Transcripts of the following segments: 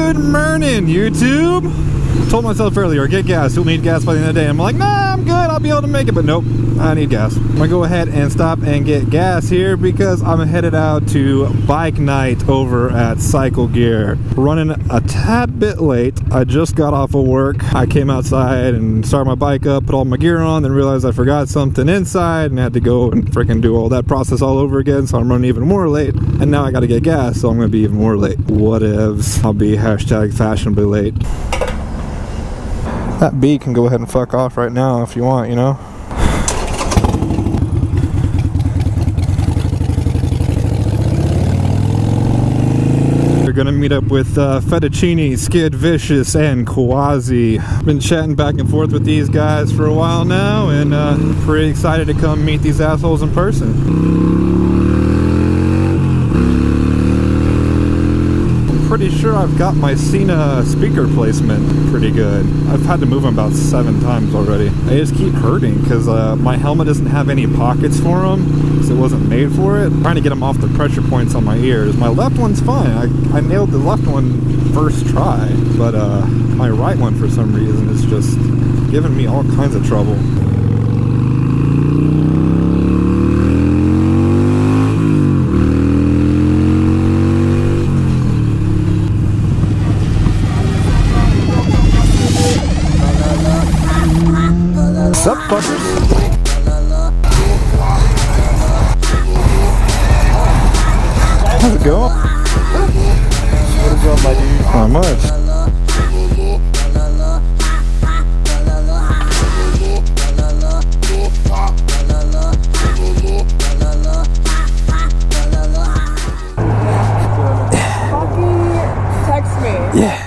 Good morning, YouTube. I told myself earlier, get gas. You'll need gas by the end of the day. I'm like, nah, I'm good. I'll be able to make it. But nope, I need gas. I'm gonna go ahead and stop and get gas here because I'm headed out to bike night over at Cycle Gear. Running a tad bit late. I just got off of work. I came outside and started my bike up, put all my gear on, then realized I forgot something inside and had to go and freaking do all that process all over again. So I'm running even more late. And now I gotta get gas, so I'm gonna be even more late. Whatevs. I'll be #fashionably late. That bee can go ahead and fuck off right now if you want, you know? We're gonna meet up with Fettuccine, Skiddvicious, and Qwahzi. Been chatting back and forth with these guys for a while now, and pretty excited to come meet these assholes in person. Pretty sure I've got my Cena speaker placement pretty good. I've had to move them about 7 times already. They just keep hurting because my helmet doesn't have any pockets for them, so it wasn't made for it. I'm trying to get them off the pressure points on my ears. My left one's fine. I nailed the left one first try, but my right one for some reason is just giving me all kinds of trouble. What's up, fuckers? How's it going? What is up, my dude? Not much. Text me. Yeah.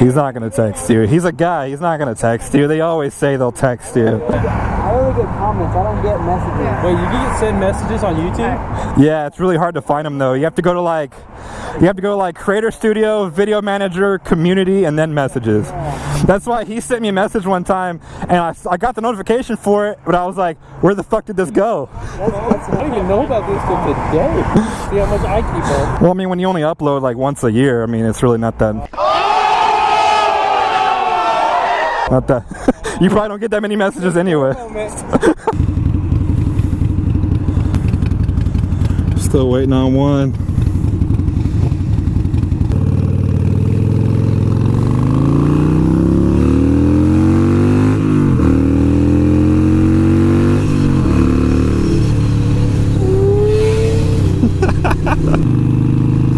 He's not gonna text you. He's a guy. He's not gonna text you. They always say they'll text you. I only get comments. I don't get messages. Yeah. Wait, you can send messages on YouTube? Yeah, it's really hard to find them though. You have to go to like Creator Studio, Video Manager, Community, and then Messages. That's why he sent me a message one time, and I got the notification for it, but I was like, where the fuck did this go? I didn't even know about this till today. See how much I keep up. Well, I mean, when you only upload like once a year, I mean, it's really not that. Not that. You probably don't get that many messages anyway. Still waiting on one.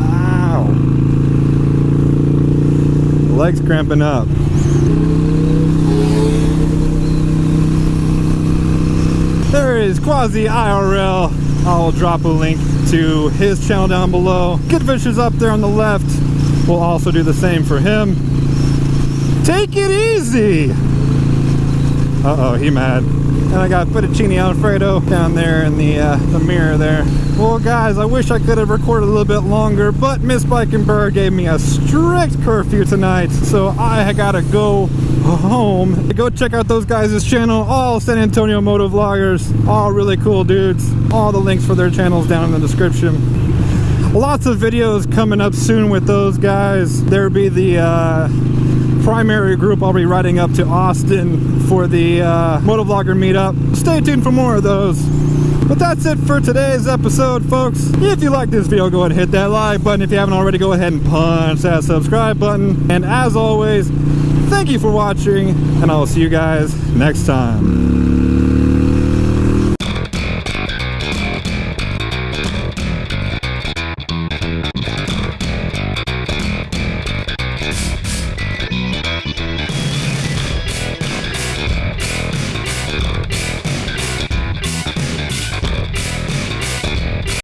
Ow. Legs cramping up. There is Qwahzi IRL. I'll drop a link to his channel down below. Skiddvicious up there on the left. We'll also do the same for him. Take it easy! Uh-oh, he mad. And I got Fettuccine Alfredo down there in the mirror there. Well, guys, I wish I could have recorded a little bit longer, but Miss Bikenberg gave me a strict curfew tonight, so I gotta go home. Go check out those guys' channel, all San Antonio Motovloggers, all really cool dudes. All the links for their channels down in the description. Lots of videos coming up soon with those guys. There'll be the primary group. I'll be riding up to Austin for the Motovlogger meetup. Stay tuned for more of those. But that's it for today's episode, folks. If you like this video, go ahead and hit that like button. If you haven't already, go ahead and punch that subscribe button. And as always, thank you for watching, and I'll see you guys next time.